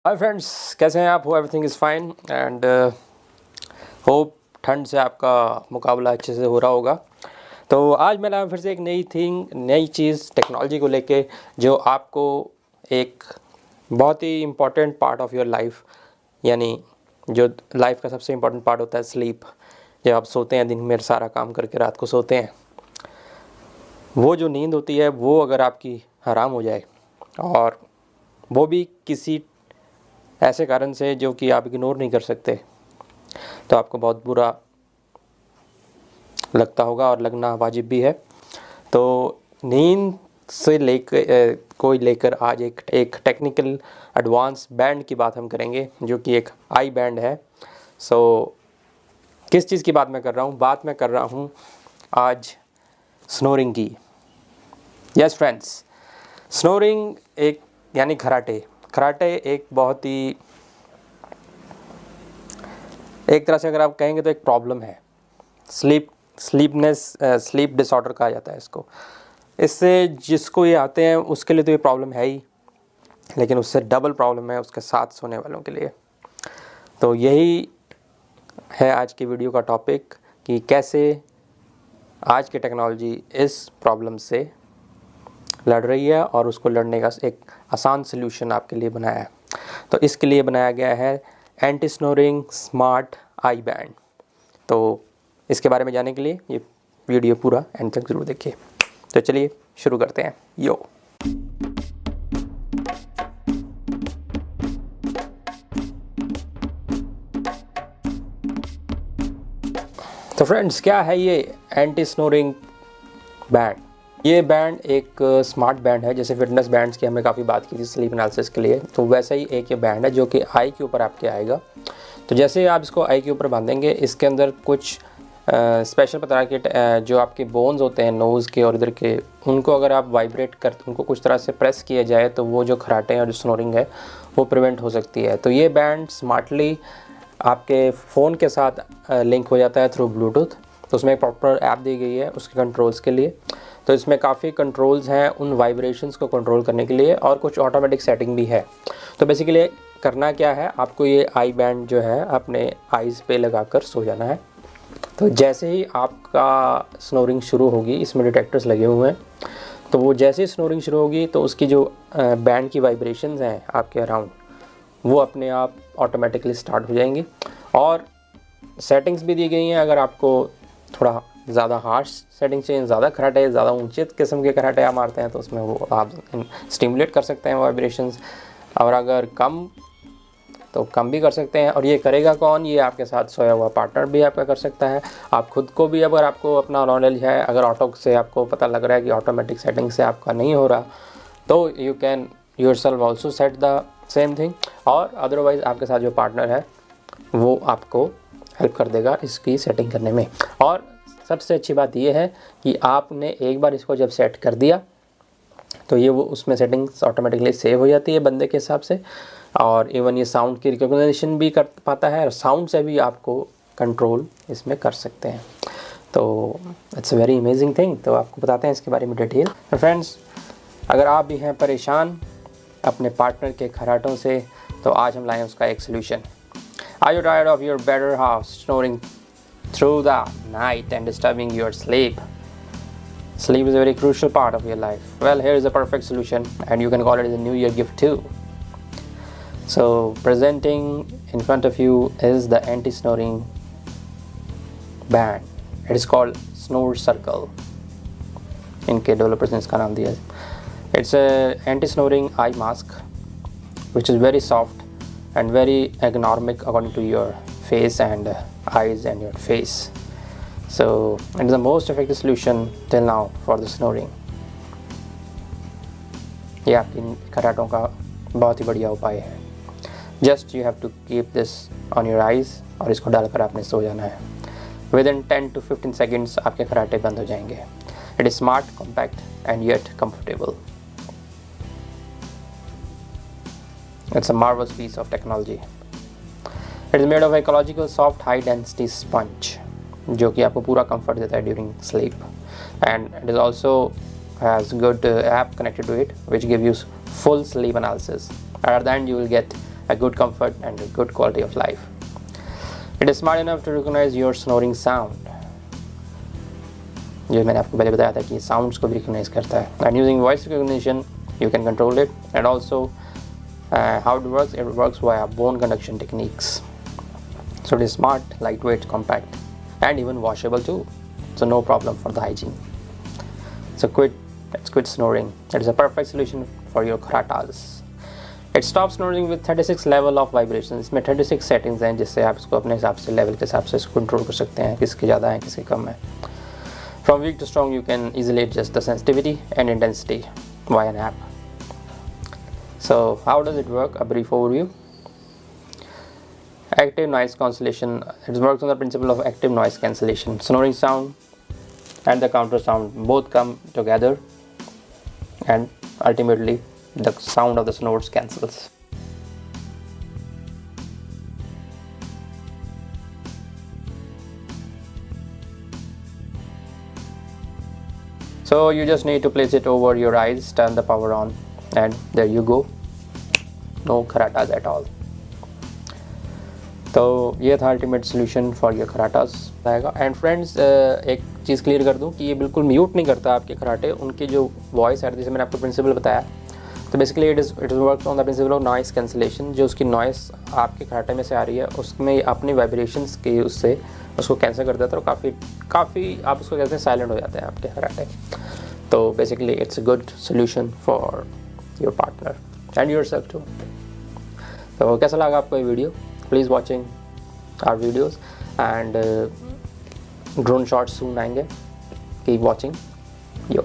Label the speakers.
Speaker 1: Hi friends, कैसे हैं आप? हो everything is fine and hope ठंड से आपका मुकाबला अच्छे से हो रहा होगा। तो आज मैं लाया फिर से एक नई चीज़ टेक्नोलॉजी को लेके, जो आपको एक बहुत ही important part of your life, यानी जो लाइफ का सबसे इम्पॉर्टेंट पार्ट होता है स्लीप। जब आप सोते हैं, दिन में सारा काम करके रात को सोते हैं, वो जो नींद होती है वो अगर आपकी हराम हो जाए, और वो भी किसी ऐसे कारण से जो कि आप इग्नोर नहीं कर सकते, तो आपको बहुत बुरा लगता होगा और लगना वाजिब भी है। तो नींद से लेकर आज एक टेक्निकल एडवांस बैंड की बात हम करेंगे, जो कि एक आई बैंड है। किस चीज़ की बात मैं कर रहा हूँ? बात मैं कर रहा हूँ आज स्नोरिंग की। यस फ्रेंड्स, स्नोरिंग एक यानी खराटे एक बहुत ही, एक तरह से अगर आप कहेंगे तो एक प्रॉब्लम है। स्लीप डिसऑर्डर कहा जाता है इसको। इससे जिसको ये आते हैं उसके लिए तो ये प्रॉब्लम है ही, लेकिन उससे डबल प्रॉब्लम है उसके साथ सोने वालों के लिए। तो यही है आज की वीडियो का टॉपिक, कि कैसे आज की टेक्नोलॉजी इस प्रॉब्लम से लड़ रही है और उसको लड़ने का एक आसान सलूशन आपके लिए बनाया है। तो इसके लिए बनाया गया है anti snoring smart I band. तो इसके बारे में जानने के लिए ये वीडियो पूरा एंड तक ज़रूर देखिए। तो चलिए शुरू करते हैं। यो तो फ्रेंड्स, क्या है ये एंटी स्नोरिंग बैंड? ये बैंड एक स्मार्ट बैंड है। जैसे फिटनेस बैंड्स की हमने काफ़ी बात की थी स्लीप एनालिसिस के लिए, तो वैसा ही एक ये बैंड है जो कि आई के ऊपर आपके आएगा। तो जैसे आप इसको आई के ऊपर बांधेंगे, इसके अंदर कुछ स्पेशल प्रकार के जो आपके बोन्स होते हैं नोज़ के और इधर के, उनको अगर आप वाइब्रेट कर, उनको कुछ तरह से प्रेस किया जाए तो वो जो खराटे हैं और जो स्नोरिंग है वो प्रिवेंट हो सकती है। तो ये बैंड स्मार्टली आपके फ़ोन के साथ लिंक हो जाता है थ्रू ब्लूटूथ। तो उसमें एक प्रॉपर ऐप दी गई है उसके कंट्रोल्स के लिए। तो इसमें काफ़ी कंट्रोल्स हैं उन वाइब्रेशंस को कंट्रोल करने के लिए, और कुछ ऑटोमेटिक सेटिंग भी है। तो बेसिकली करना क्या है, आपको ये आई बैंड जो है अपने आइज़ पे लगाकर सो जाना है। तो जैसे ही आपका स्नोरिंग शुरू होगी, इसमें डिटेक्टर्स लगे हुए हैं, तो वो जैसे ही स्नोरिंग शुरू होगी तो उसकी जो बैंड की वाइब्रेशंस हैं आपके अराउंड, वो अपने आप ऑटोमेटिकली स्टार्ट हो जाएंगी। और सेटिंग्स भी दी गई हैं। अगर आपको थोड़ा ज़्यादा हार्श सेटिंग चाहिए, ज़्यादा खराटे, ज़्यादा ऊंचे किस्म के खराटे आप मारते हैं, तो उसमें वो आप स्टिमुलेट कर सकते हैं वाइब्रेशंस। और अगर कम तो कम भी कर सकते हैं। और ये करेगा कौन? ये आपके साथ सोया हुआ पार्टनर भी आपका कर सकता है। आप खुद को भी, अगर आपको अपना नॉलेज है, अगर ऑटो से आपको पता लग रहा है कि ऑटोमेटिक सेटिंग से आपका नहीं हो रहा, तो you can yourself also set the same thing. और अदरवाइज़ आपके साथ जो पार्टनर है वो आपको हेल्प कर देगा इसकी सेटिंग करने में। और सबसे अच्छी बात यह है कि आपने एक बार इसको जब सेट कर दिया तो ये वो उसमें सेटिंग्स ऑटोमेटिकली सेव हो जाती है बंदे के हिसाब से। और इवन ये साउंड की रिकॉग्निशन भी कर पाता है, और साउंड से भी आपको कंट्रोल इसमें कर सकते हैं। तो it's a very amazing thing. तो आपको बताते हैं इसके बारे में डिटेल। फ्रेंड्स, अगर आप भी हैं परेशान अपने पार्टनर के खराटों से, तो आज हम लाएँ उसका एक solution. Are you tired of your better half snoring through the night and disturbing your sleep? Sleep is a very crucial part of your life. Well, here is a perfect solution, and you can call it as a New Year gift too. So, presenting in front of you is the anti-snoring band. It is called Snore Circle. इनके developers ने इसका नाम दिया है। It's a anti-snoring eye mask, which is very soft and very ergonomic according to your face and eyes and your face. So it is the most effective solution till now for the snoring. ये आपकी खराटों का बहुत ही बढ़िया उपाय है। Just you have to keep this on your eyes, और इसको डालकर आपने सो जाना है। Within 10 to 15 seconds आपके खराटे बंद हो जाएंगे। It is smart, compact and yet comfortable. It's a marvelous piece of technology. It is made of ecological soft high density sponge, जो कि आपको पूरा comfort देता है during sleep. And it is also has good app connected to it, which gives you full sleep analysis. At the end, you will get a good comfort and a good quality of life. It is smart enough to recognize your snoring sound. जो मैंने आपको पहले बताया था कि sounds को भी recognise करता है. And using voice recognition you can control it. And also how it works via bone conduction techniques. So it is smart, lightweight, compact, and even washable too. So no problem for the hygiene. So let's quit snoring. It is a perfect solution for your kharatas. It stops snoring with 36 level of vibrations. इसमें 36 settings हैं जिससे आप इसको अपने हिसाब से level के हिसाब से इसको कंट्रोल कर सकते हैं, किसके ज़्यादा है किसके कम है. From weak to strong you can easily adjust the sensitivity and intensity via an app. So how does it work? A brief overview. Active noise cancellation. It works on the principle of active noise cancellation. Snoring sound and the counter sound both come together, and ultimately the sound of the snores cancels. So you just need to place it over your eyes, turn the power on, and there you go. No kharatas at all. तो ये था ultimate solution for your खराटास आएगा. And friends एक चीज़ clear कर दूं कि ये बिल्कुल म्यूट नहीं करता आपके खराटे. उनकी जो वॉइस है, जैसे मैंने आपको प्रिंसिपल बताया, तो basically it is work on the principle of noise cancellation. जो उसकी नॉइस आपके खराटे में से आ रही है उसमें अपनी वाइब्रेशंस के उससे उसको कैंसिल कर देता है और काफ़ी आप उसको कहते हैं साइलेंट हो जाते हैं आपके खराटे. तो basically it's a good solution for your partner and yourself too. तो कैसा लगा आपको ये video? Please watching our videos and drone shots soon आएंगे. Keep watching. Yo.